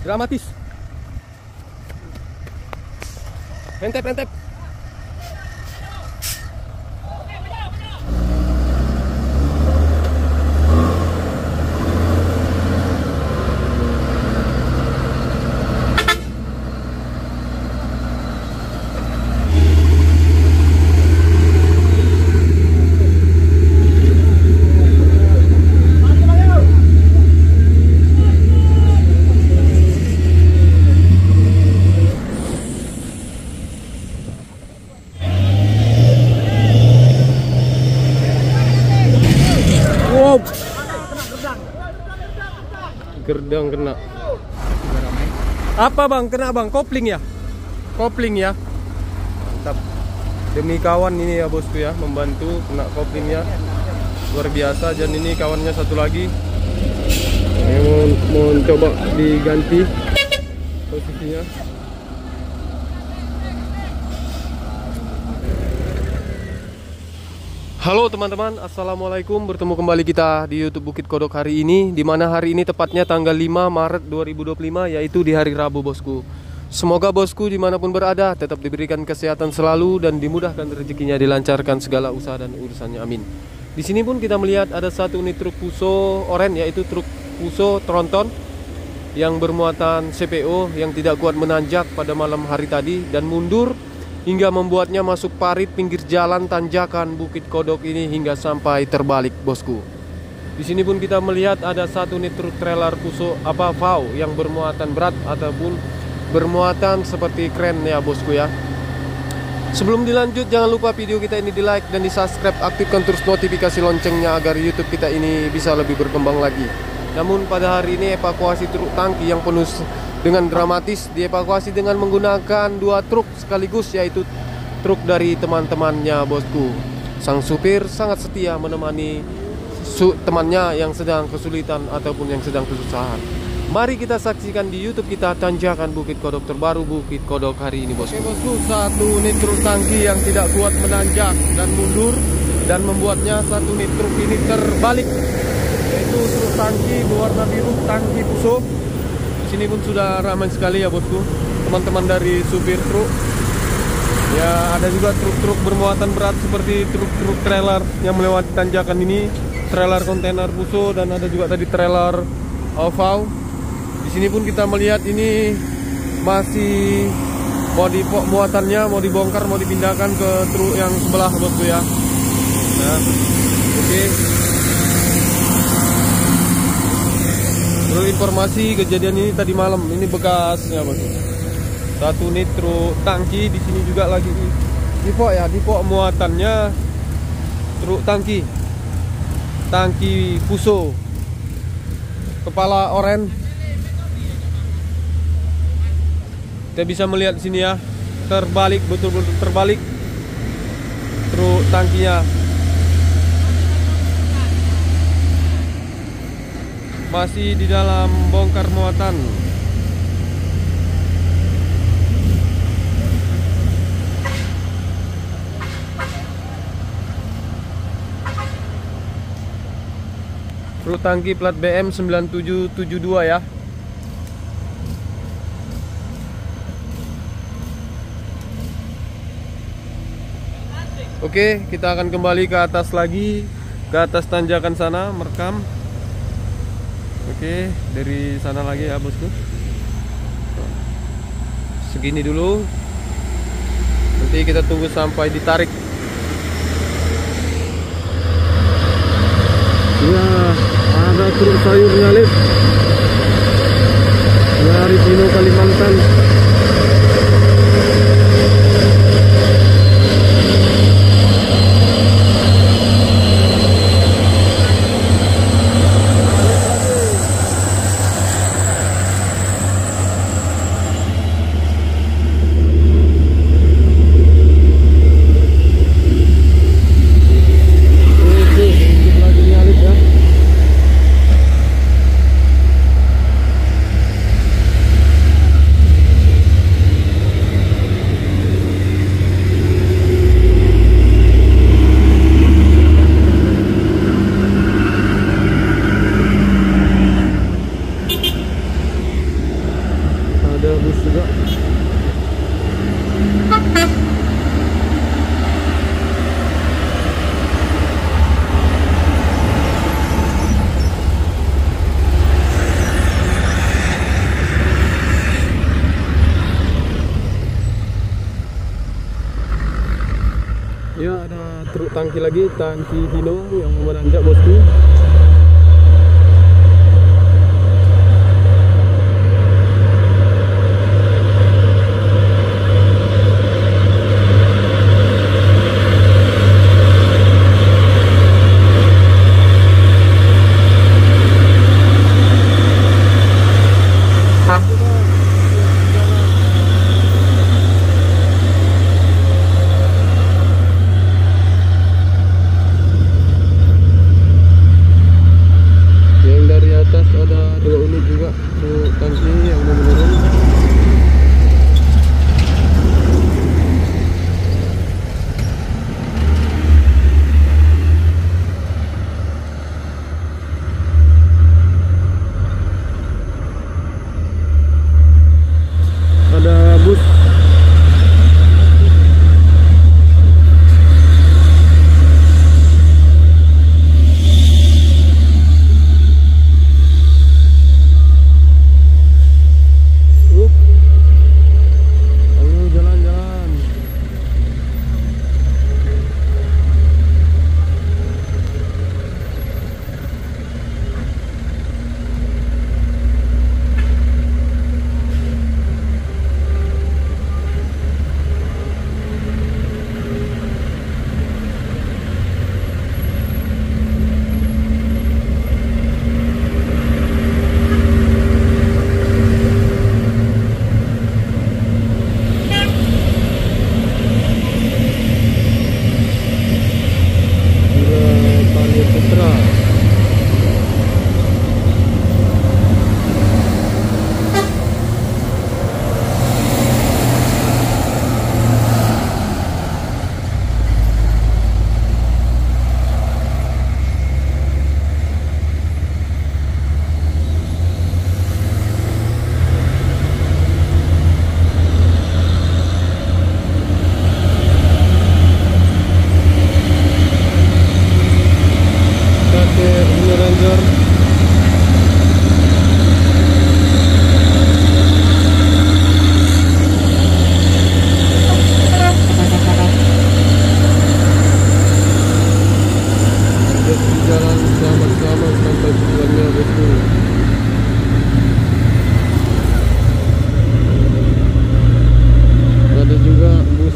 Dramatis. Entep, entep. Gerdang kena. Apa bang? Kena bang? Kopling ya? Kopling ya? Mantap. Demi kawan ini ya bosku ya, membantu kena koplingnya. Luar biasa. Dan ini kawannya satu lagi yang mau coba diganti posisinya. Halo teman-teman, assalamualaikum. Bertemu kembali kita di YouTube Bukit Kodok hari ini, dimana hari ini tepatnya tanggal 5 Maret 2025, yaitu di hari Rabu bosku. Semoga bosku dimanapun berada tetap diberikan kesehatan selalu dan dimudahkan rezekinya, dilancarkan segala usaha dan urusannya, amin. Di sini pun kita melihat ada satu unit truk Fuso oren, yaitu truk Fuso tronton yang bermuatan CPO yang tidak kuat menanjak pada malam hari tadi dan mundur hingga membuatnya masuk parit pinggir jalan tanjakan Bukit Kodok ini hingga sampai terbalik bosku. Di sini pun kita melihat ada satu unit truk trailer Fuso VAU yang bermuatan berat ataupun bermuatan seperti kren ya bosku ya. Sebelum dilanjut, jangan lupa video kita ini di like dan di subscribe, aktifkan terus notifikasi loncengnya agar YouTube kita ini bisa lebih berkembang lagi. Namun pada hari ini evakuasi truk tangki yang penuh dengan dramatis dievakuasi dengan menggunakan dua truk sekaligus, yaitu truk dari teman-temannya bosku. Sang supir sangat setia menemani temannya yang sedang kesulitan ataupun yang sedang kesusahan. Mari kita saksikan di YouTube kita tanjakan Bukit Kodok terbaru, Bukit Kodok hari ini bosku. Oke bosku, satu unit truk tangki yang tidak kuat menanjak dan mundur dan membuatnya satu unit truk ini terbalik, yaitu truk tangki berwarna biru, tangki Fuso. Ini pun sudah ramai sekali ya bosku, teman-teman dari supir truk. Ya, ada juga truk-truk bermuatan berat seperti truk-truk trailer yang melewati tanjakan ini, trailer kontainer Fuso, dan ada juga tadi trailer VAU. Di sini pun kita melihat ini masih muatannya mau dibongkar, mau dipindahkan ke truk yang sebelah bosku ya. Nah, oke. Perlu informasi, kejadian ini tadi malam, ini bekasnya bosku. Satu unit truk tangki di sini juga lagi dipok ya, dipok muatannya truk tangki Fuso kepala oren. Kita bisa melihat di sini ya, terbalik, betul-betul terbalik truk tangkinya. Masih di dalam bongkar muatan. Truk tangki plat BM 9772 ya. Oke, kita akan kembali ke atas lagi, ke atas tanjakan sana merekam. Oke, dari sana lagi ya bosku. Segini dulu. Nanti kita tunggu sampai ditarik. Ya, ada truk sayur nyalip dari Pino Kalimantan. kaki lagi tangki Hino yang menanjak bosku. Ada 2 unit juga untuk tangki yang mau menurun. Ada bus.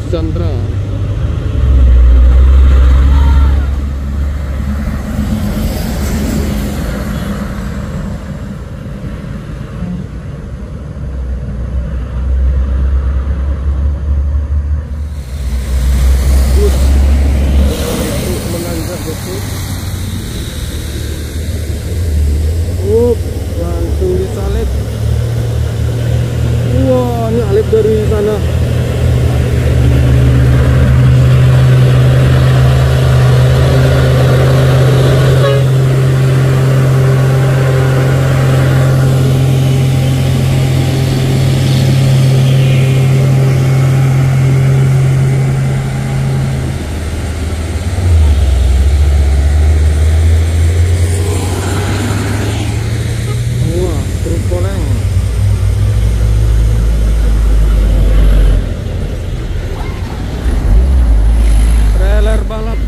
Chandra. Langsung disalib. Wah, ini alip dari sana.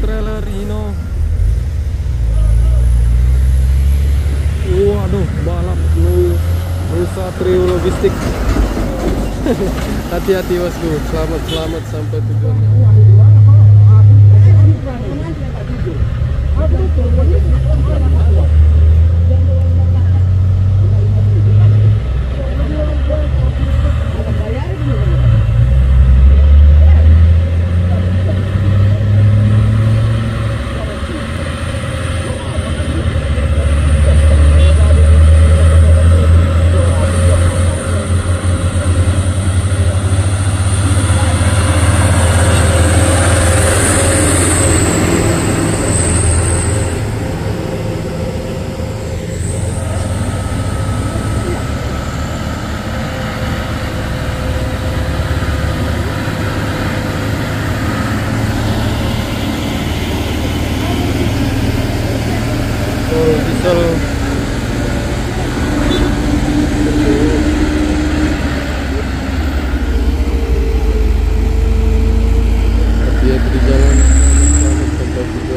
Trailer Hino. Waduh, balap Nusa Trio Logistik. Hati-hati bosku, selamat sampai tujuannya. Diesel. Hati-hati di jalan, selamat sampai tujuan.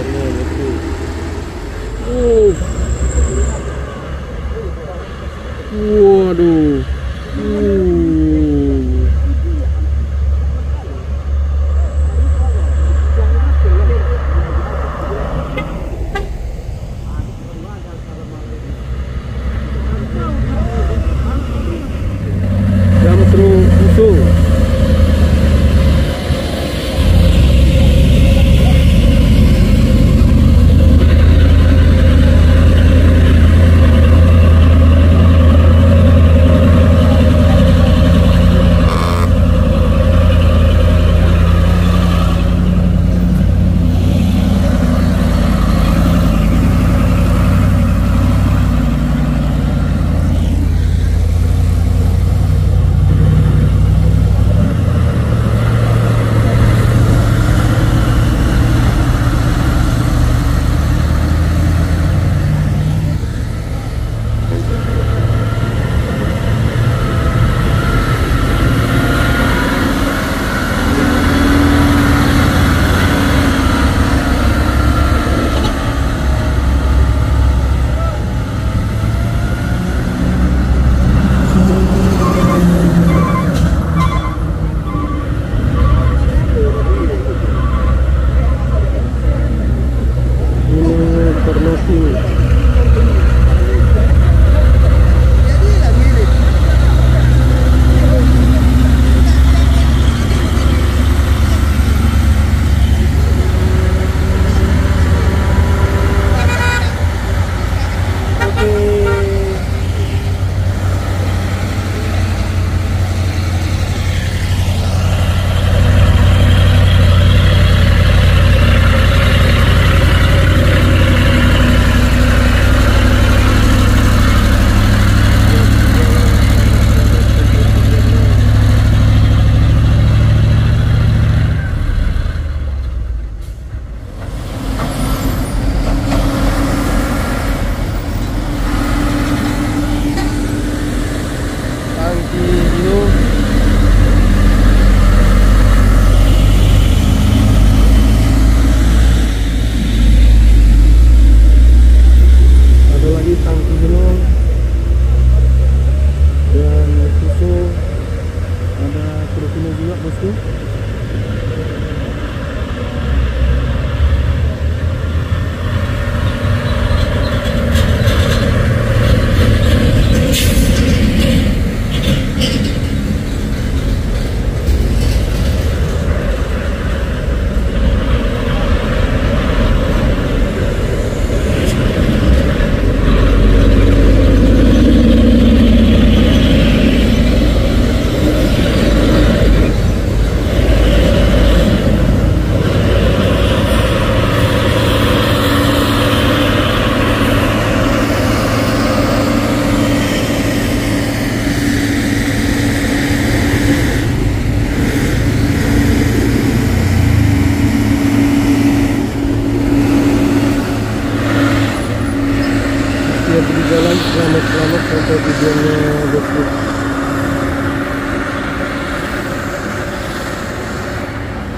Jalan selamat-selamat sampai tujuannya bosku.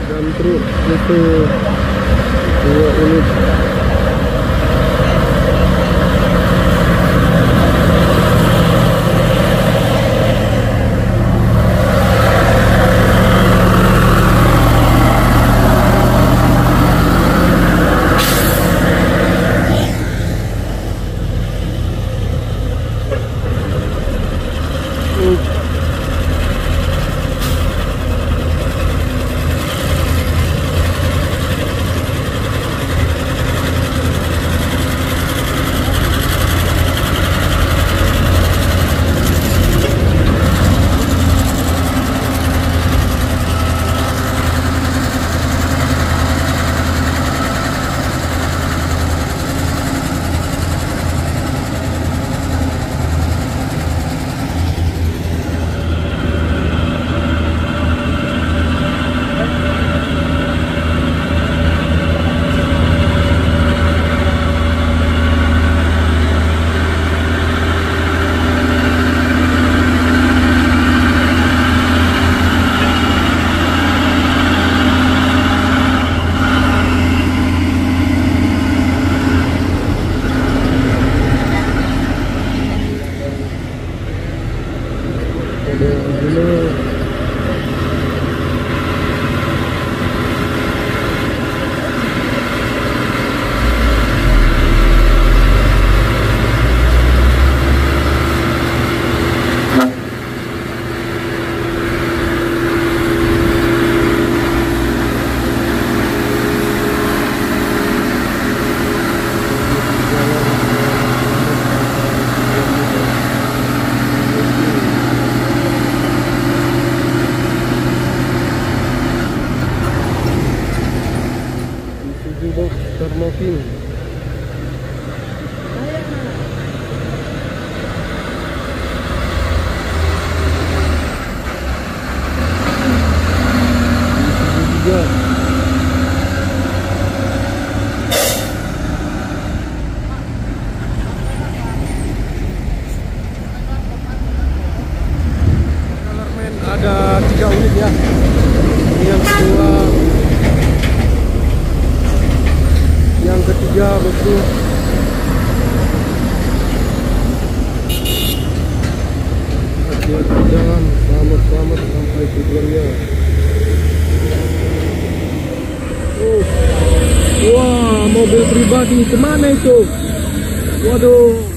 Dan truk itu 2 unit. Termoking. Ada 3 unit ya. Ini yang kedua, yang ketiga bosku. Hati-hati jalan, selamat-selamat sampai tujuannya. Wah, mobil pribadi kemana itu? Waduh.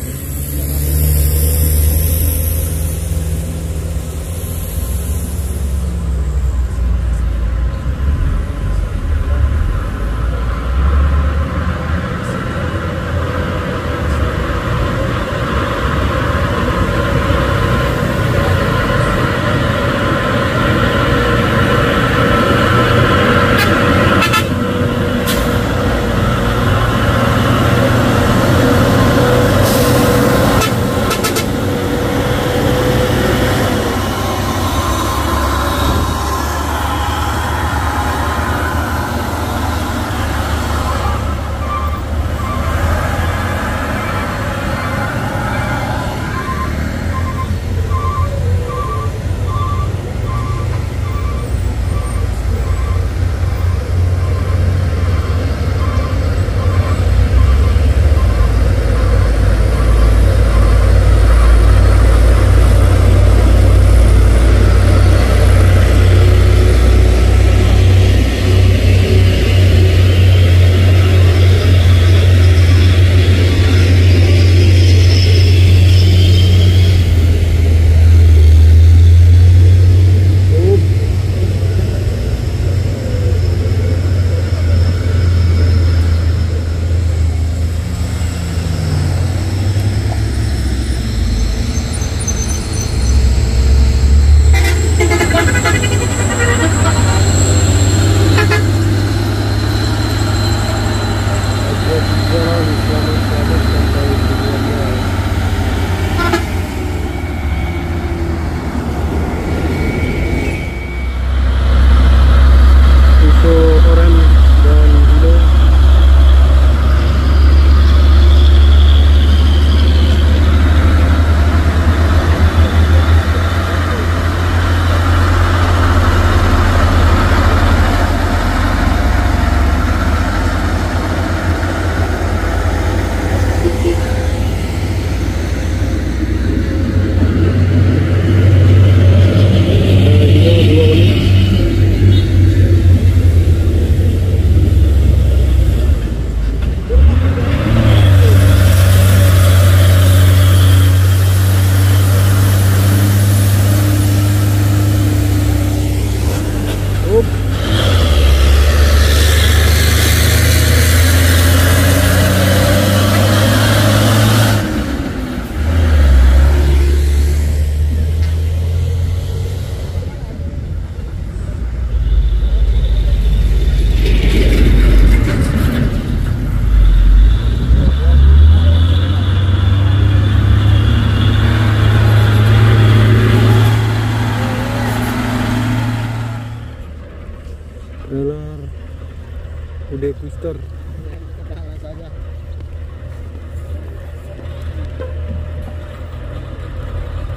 Udah booster.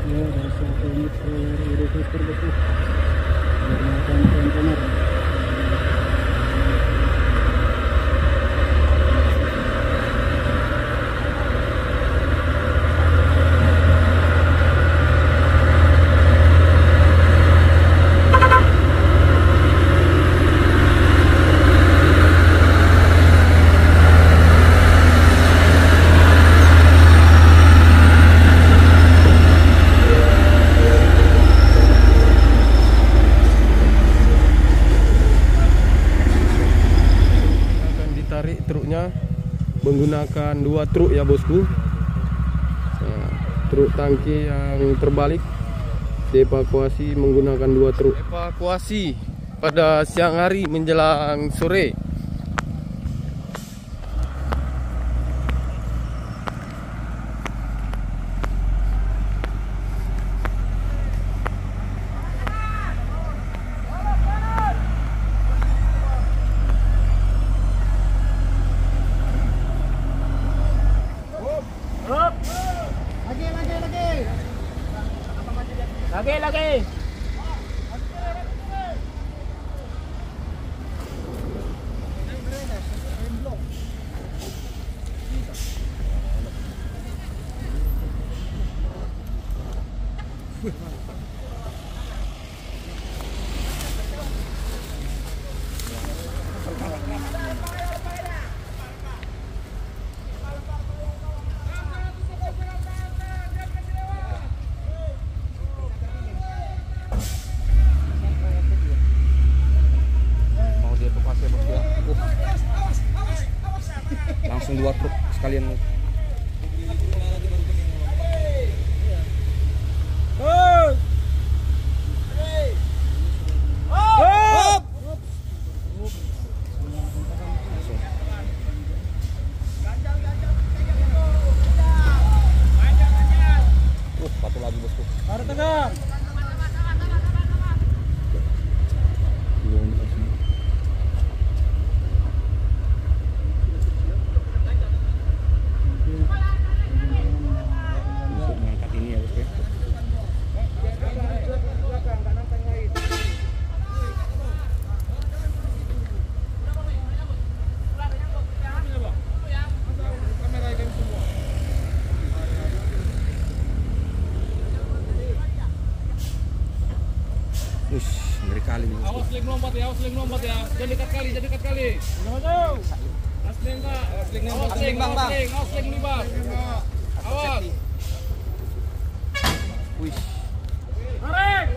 Ya, rasa unit udah booster betul. Menggunakan kontainer. Truknya menggunakan 2 truk ya bosku. Nah, truk tangki yang terbalik dievakuasi menggunakan 2 truk. Evakuasi pada siang hari menjelang sore. Lagi. kalian. Satu lagi bosku. Ada tegang. Untuk mengangkat ini ya bosku. Ngeri kali nih. Awas link lompat ya, Jangan dekat kali, Asling enggak? Asling bang. Awas link nih bang. Awas. Wih. Tarik.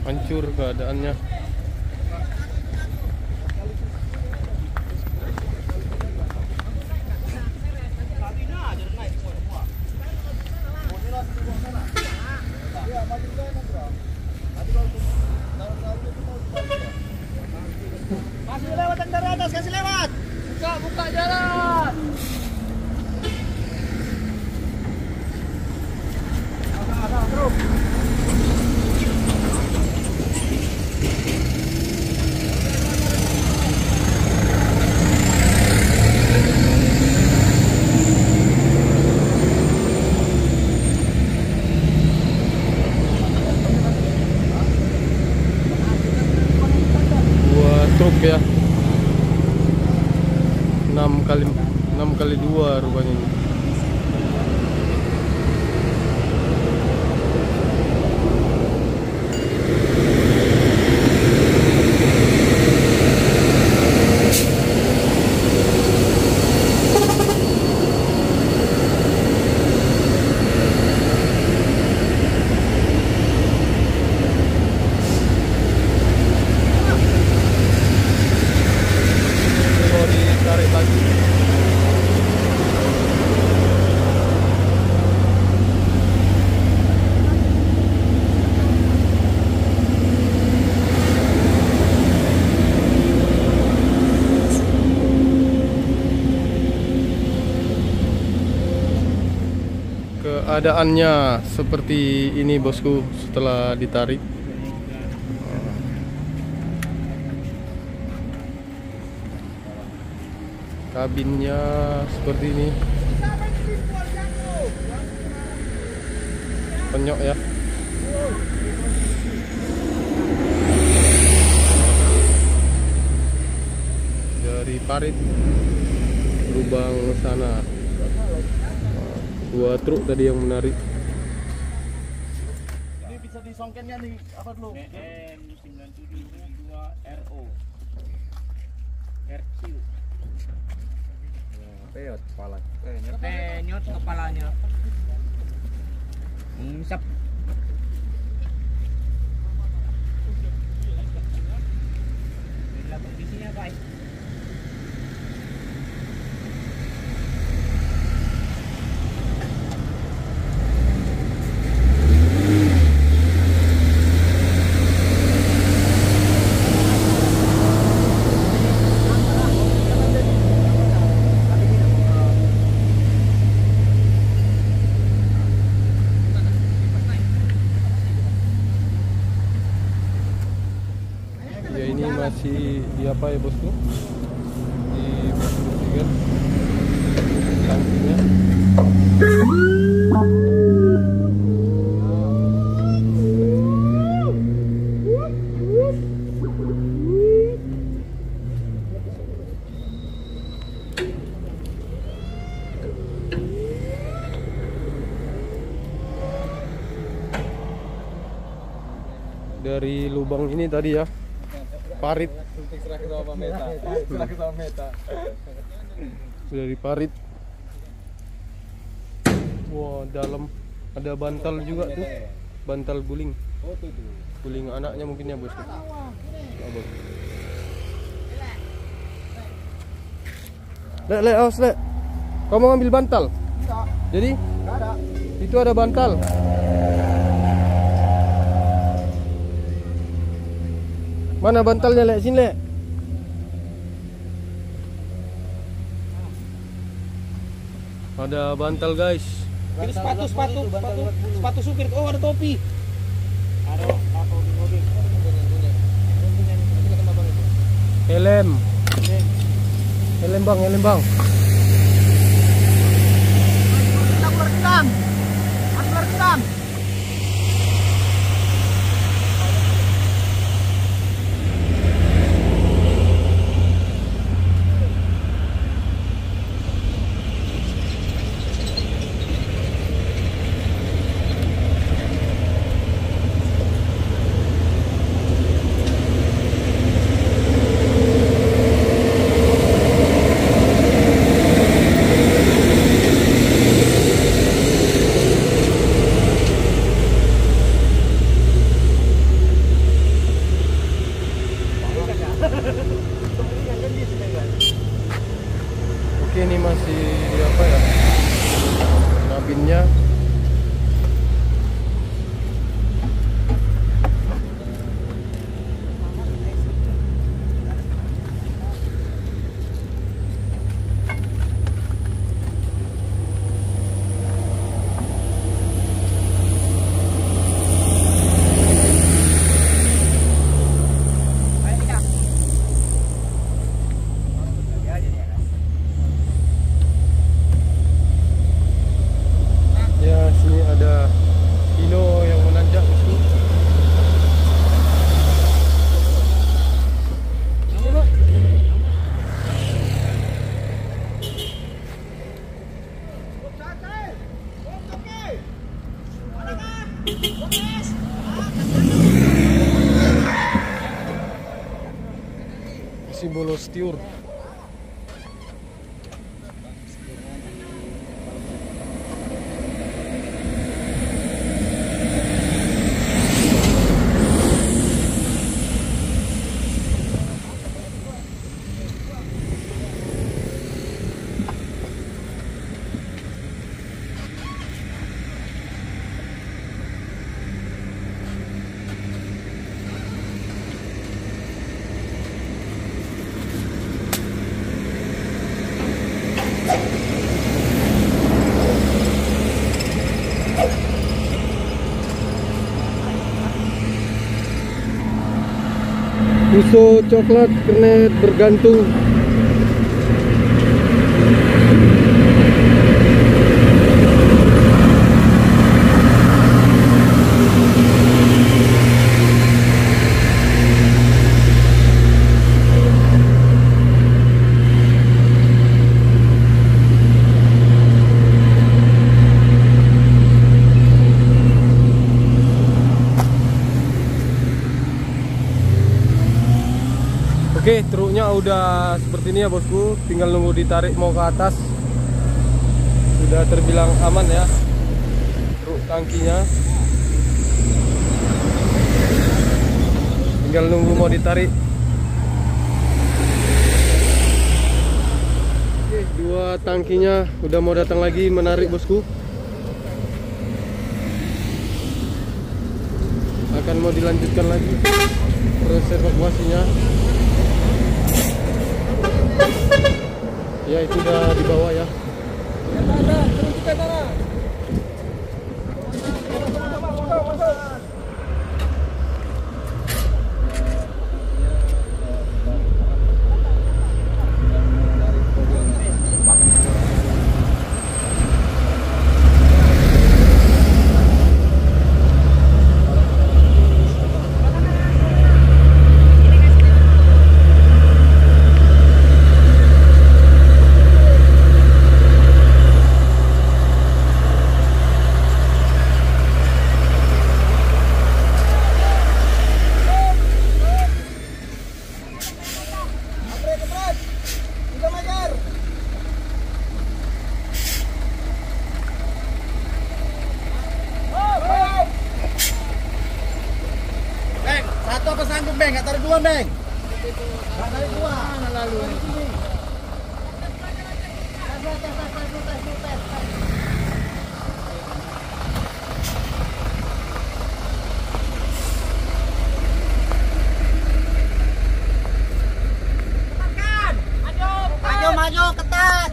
Hancur keadaannya. Kasih lewat yang dari atas, kasih lewat. Buka jalan. Terus. Truk ya 6x2 rupanya ini. Tarik lagi. Keadaannya seperti ini bosku setelah ditarik. Kabinnya seperti ini. Penyok ya. Dari parit lubang sana. Dua truk tadi yang menarik. Ini bisa disongkennya nih apa dulu? BN9772RO. RQ. Peot kepala. Nyot kepalanya. Ngisap. Lihat kondisinya guys. apa ya bosku, dibersihkan tangkinya. Dari lubang ini tadi ya, parit. Sudah diparit. Wah, dalam ada bantal juga tuh, bantal guling. Guling anaknya mungkin ya bosku. Lek, awas Lek. Kau mau ngambil bantal? Enggak. Jadi? Enggak ada. Itu ada bantal. Mana bantalnya Lek? Sini Lek. Ada bantal guys. Ini sepatu supir. Oh, ada topi. Ada apa mobil? Helm. Helm bang, helm bang. Kita merekam. Aku merekam. Oke, ini masih apa ya? Nabinnya. Ya, sini ada Hino yang menanjak bosku. Masih bolos tiur. Puso coklat kernet bergantung. Oke, truknya udah seperti ini ya bosku, tinggal nunggu ditarik mau ke atas. Sudah terbilang aman ya truk tangkinya. Tinggal nunggu mau ditarik. Oke, dua tangkinya udah mau datang lagi menarik bosku. Akan mau dilanjutkan lagi proses evakuasinya. Ya, itu udah di bawah ya. Maju, ketat.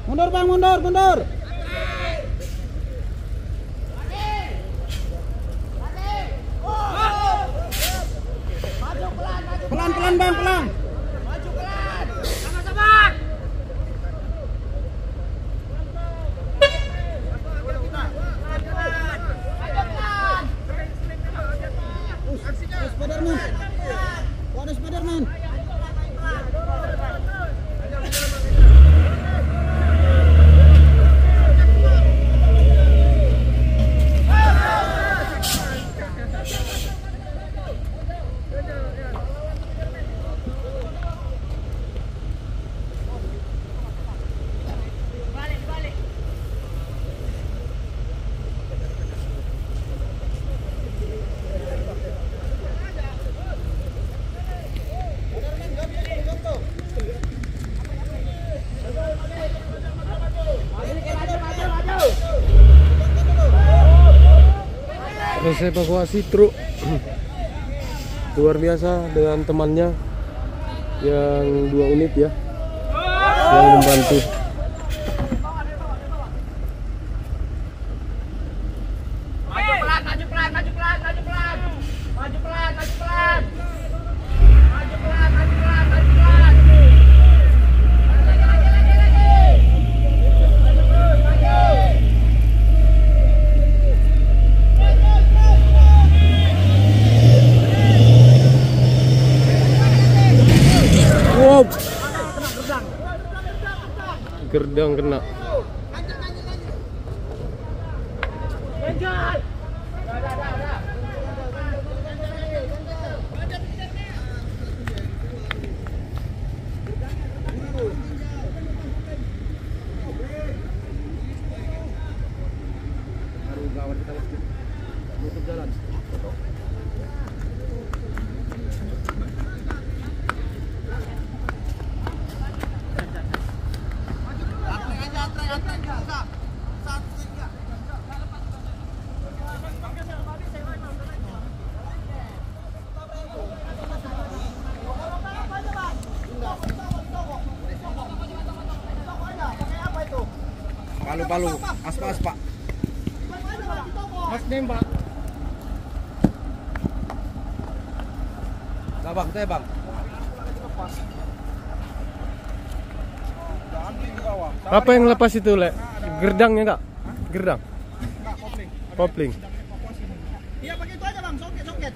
Mundur bang, mundur. Pelan bang, pelan. Maju pelan. Sama-sama. Spiderman. Waduh Spiderman. Proses evakuasi truk luar biasa dengan temannya yang 2 unit ya yang membantu. Maju pelan. Maju pelan. Wow, gerdang kena. Palu, aspa. Mas nembak. Nah bang, saya bang. Apa yang lepas itu, Le? Gerdangnya enggak? Gerdang. Kopling. Iya pakai itu aja bang, soket.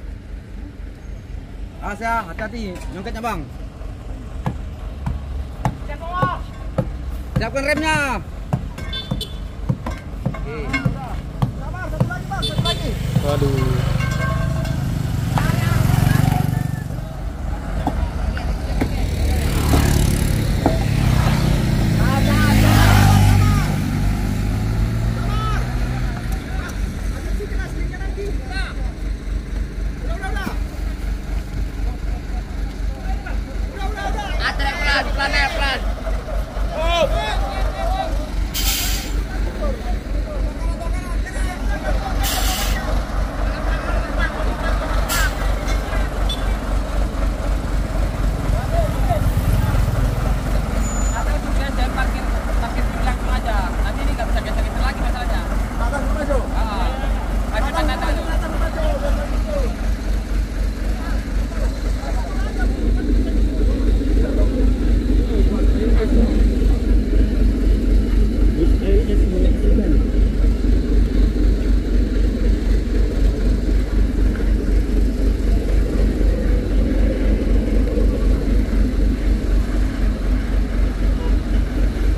Ya, hati-hati, nyongketnya bang. Siapkan remnya. Sabar, satu lagi. Waduh. Pelan.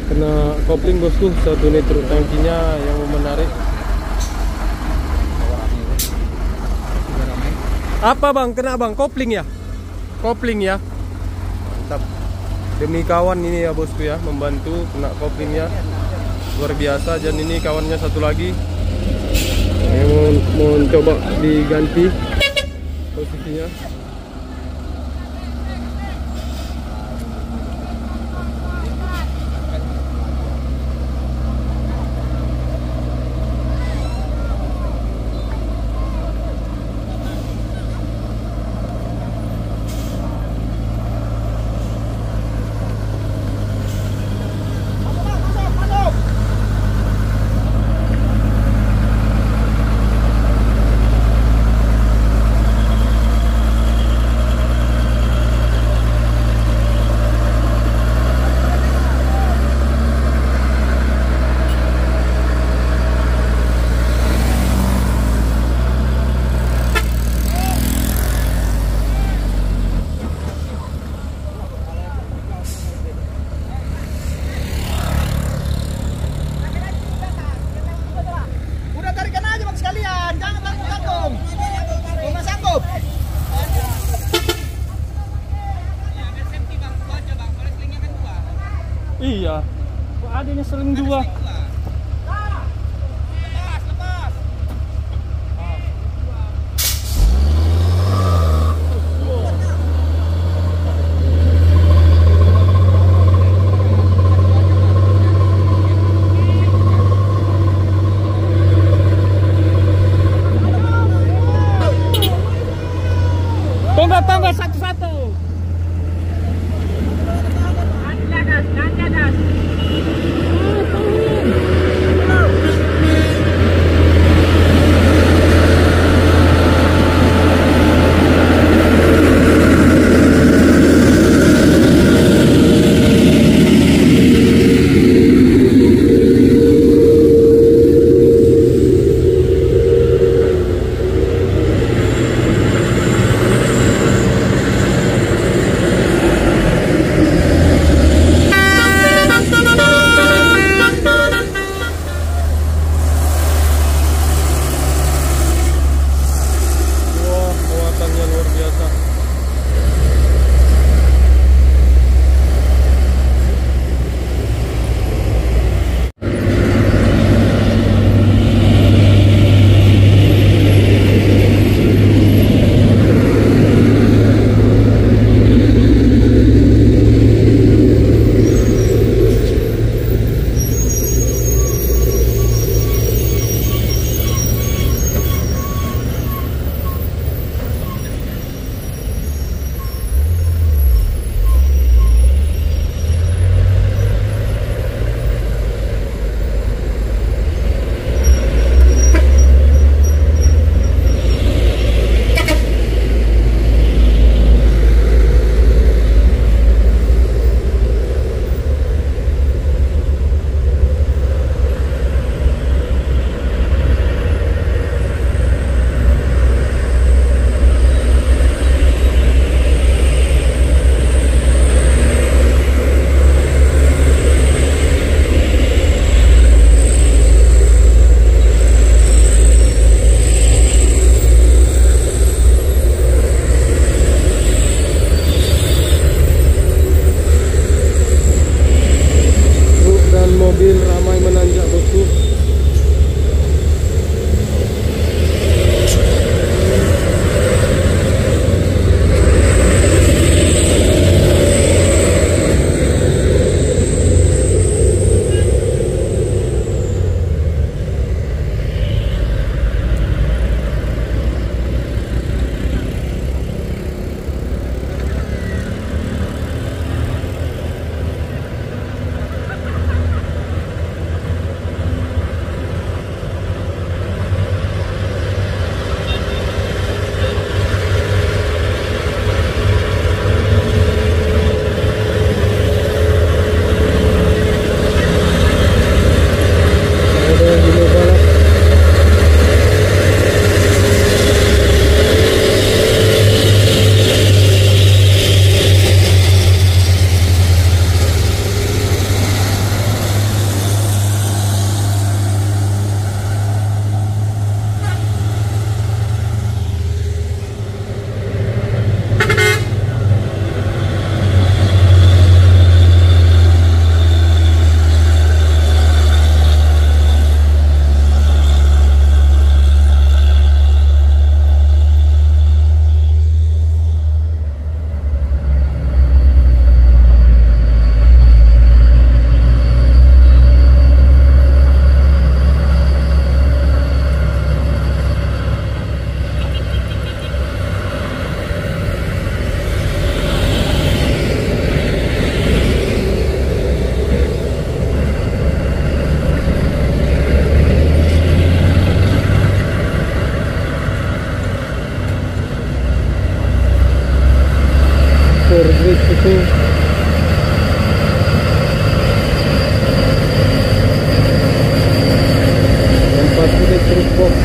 Kena kopling bosku, satu unit truk tangkinya yang menarik. Apa bang? Kena bang? Kopling ya? Kopling ya? Mantap. Demi kawan ini ya bosku ya, membantu kena koplingnya. Luar biasa. Dan ini kawannya satu lagi. Mau coba diganti posisinya. Udah tarikan aja bang sekalian, jangan langsung gantung. Nggak sanggup. Iya. Kok adanya seling dua? Tambah satu-satu. itu. Empat unit truk box.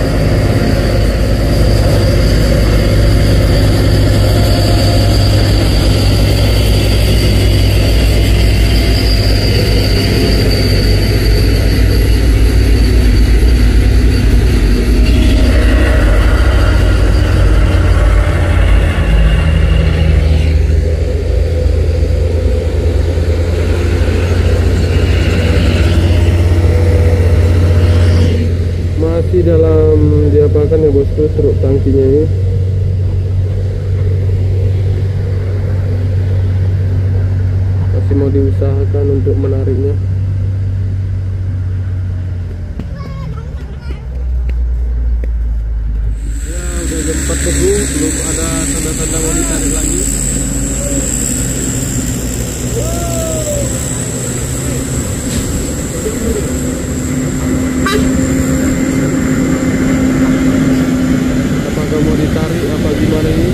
Masih dalam diapakan ya bosku truk tangkinya ini. Masih mau diusahakan untuk menariknya. Ya udah jam 4 bosku, belum ada tanda-tanda mau ditarik lagi. Apakah mau ditarik apa gimana ini?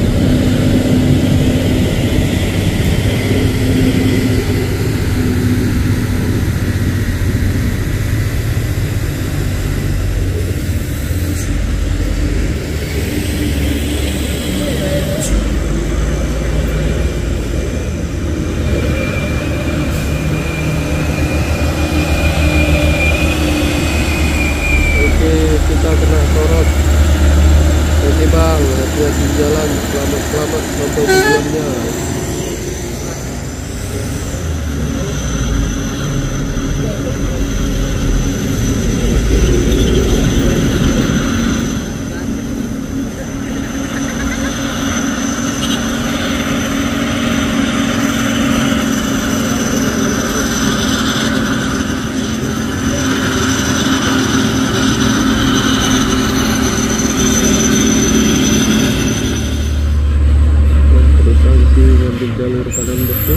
Oke, kita kena sorot. Oke bang, hati-hati jalan, selamat-selamat sampai tujuannya. Terus nanti ngambil jalur kanan bosku.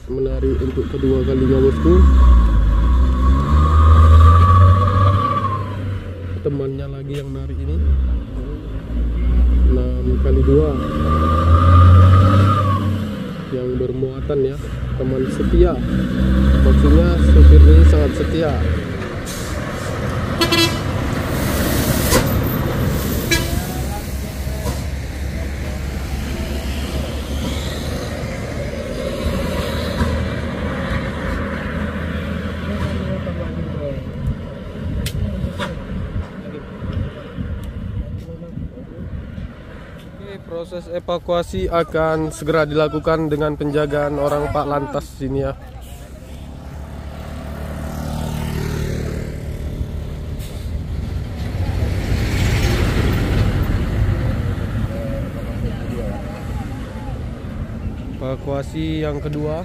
Menarik untuk kedua kalinya bosku. Temannya lagi yang narik ini 6 kali 2 yang bermuatan ya, teman setia. Maksudnya supir ini sangat setia. Proses evakuasi akan segera dilakukan dengan penjagaan orang Pak Lantas sini ya. Evakuasi yang kedua.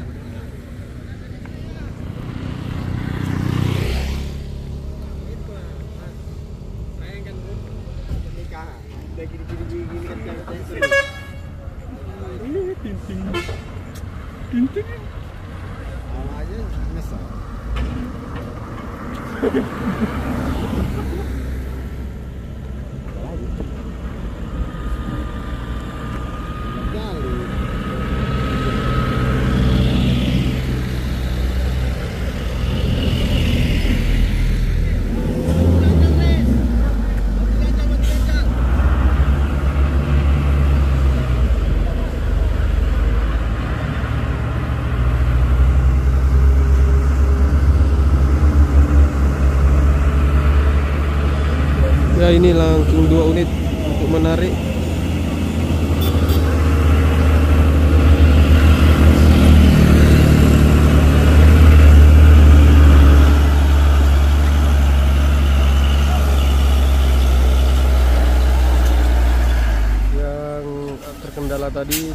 Ya ini langsung 2 unit untuk menarik.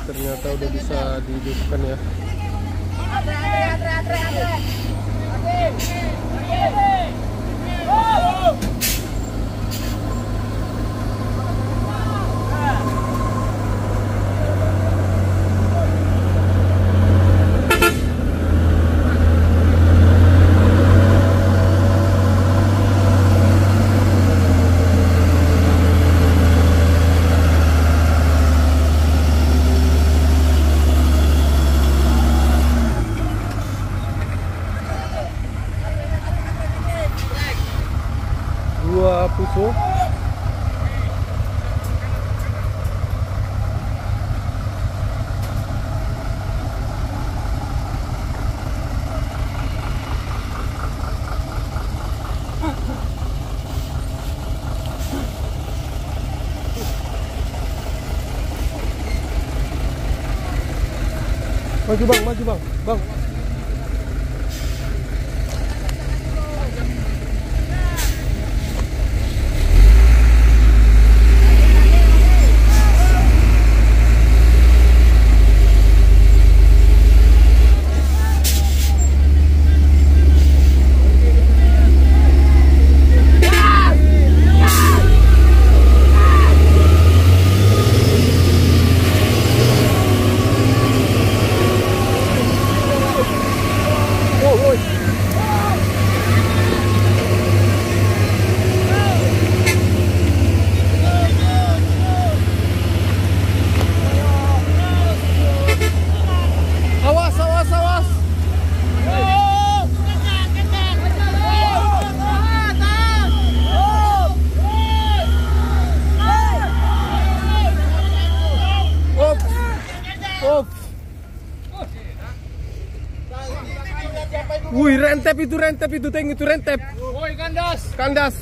ternyata udah bisa dihidupkan ya. Dua puso. Maju bang, maju bang, bang. Wih, rentep itu, teng itu rentep. Woi, kandas. Kandas.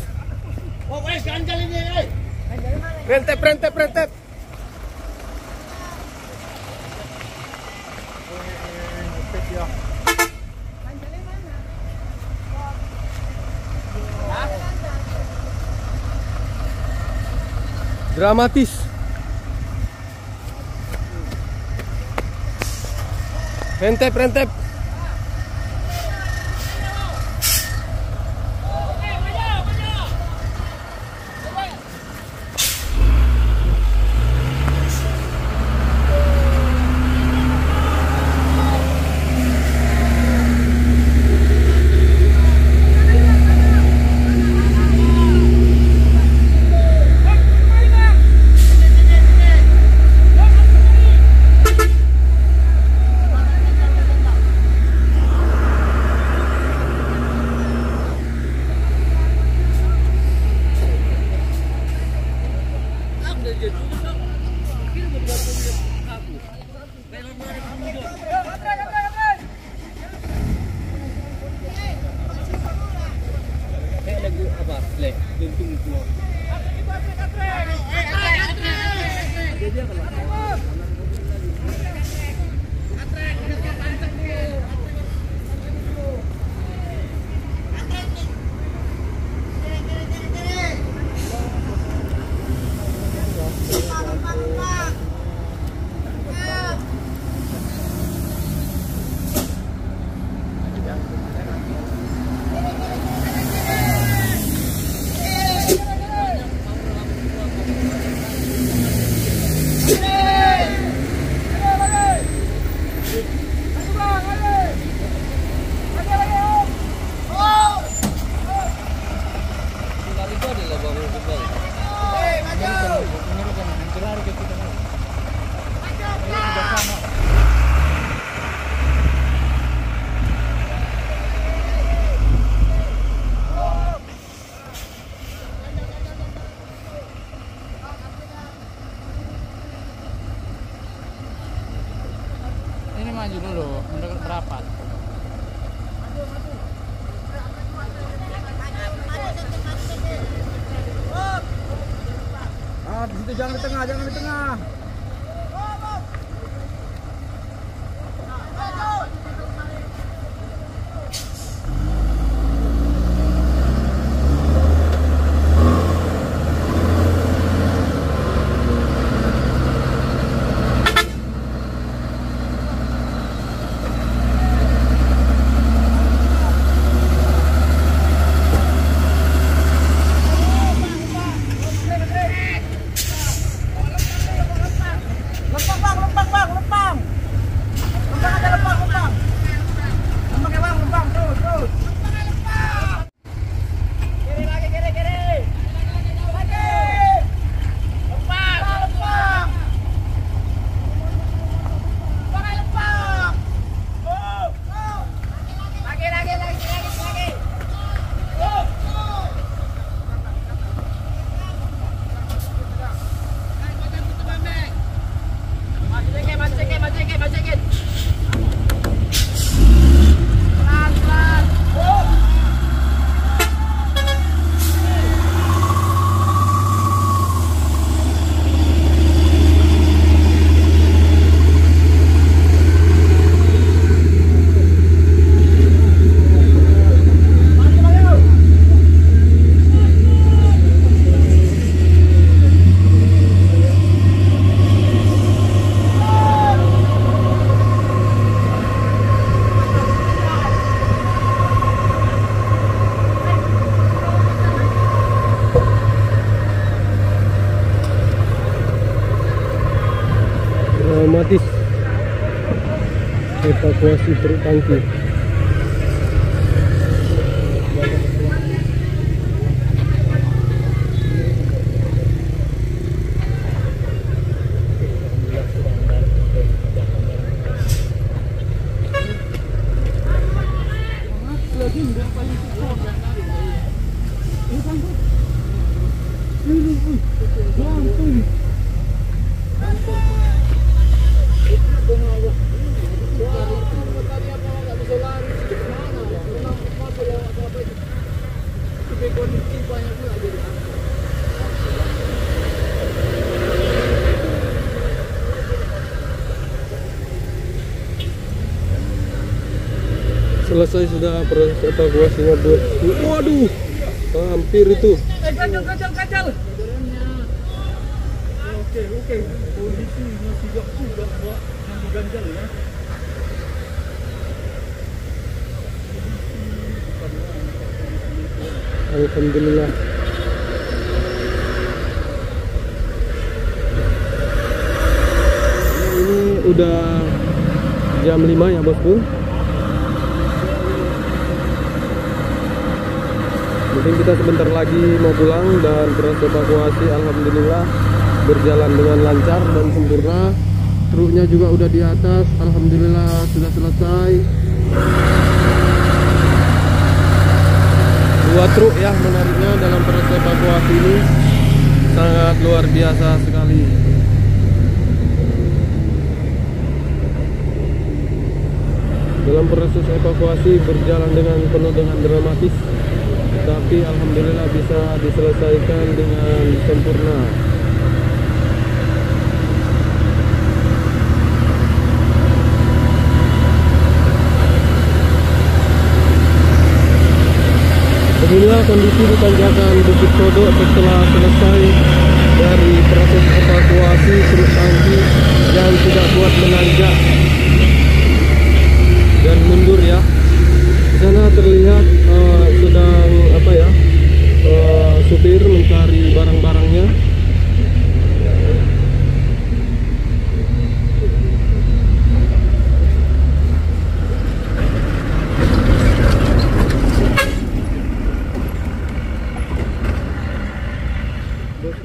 Oh, ganjal ini, Rentep. Dramatis. Rentep. Ini maju dulu, mendekat berapat. Di situ jangan di tengah. evakuasi truk tangki. Selesai sudah proses evakuasinya bosku. Waduh, hampir itu. Kacau. Oke. Polisi masih gak juga Pak yang diganjal ya. Alhamdulillah. Ini udah jam 5 ya bosku. Mungkin kita sebentar lagi mau pulang dan proses evakuasi alhamdulillah berjalan dengan lancar dan sempurna. Truknya juga udah di atas, alhamdulillah sudah selesai. 2 truk ya menariknya dalam proses evakuasi ini sangat luar biasa sekali. Dalam proses evakuasi berjalan dengan penuh dengan dramatis, tapi alhamdulillah bisa diselesaikan dengan sempurna. Beginilah kondisi di tanjakan Bukit Kodok setelah selesai dari proses evakuasi truk tangki yang tidak kuat menanjak dan mundur ya. Di sana terlihat sedang supir mencari barang-barangnya.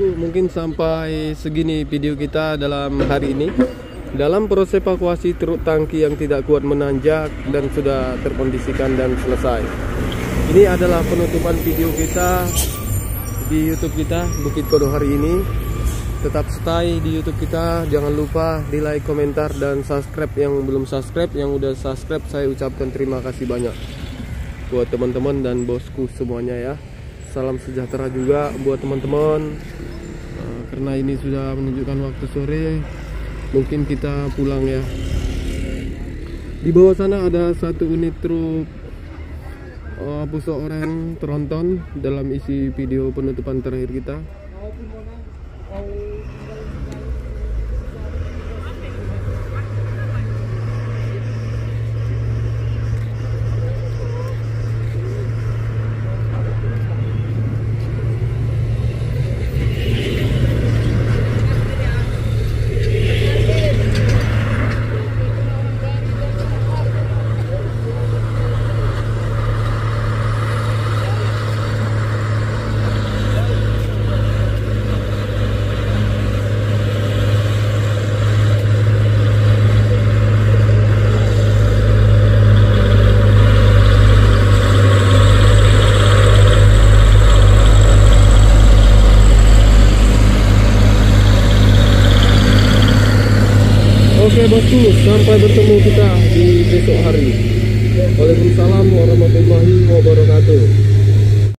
Mungkin sampai segini video kita dalam hari ini. Dalam proses evakuasi truk tangki yang tidak kuat menanjak dan sudah terkondisikan dan selesai. Ini adalah penutupan video kita di YouTube kita Bukit Kodok hari ini. Tetap stay di YouTube kita. Jangan lupa di like, komentar, dan subscribe yang belum subscribe. Yang udah subscribe saya ucapkan terima kasih banyak buat teman-teman dan bosku semuanya ya. Salam sejahtera juga buat teman-teman. Karena ini sudah menunjukkan waktu sore, mungkin kita pulang ya. Di bawah sana ada 1 unit truk pusok oren tronton dalam isi video penutupan terakhir kita. Oke bosku, sampai bertemu kita di besok hari. Waalaikumsalam warahmatullahi wabarakatuh.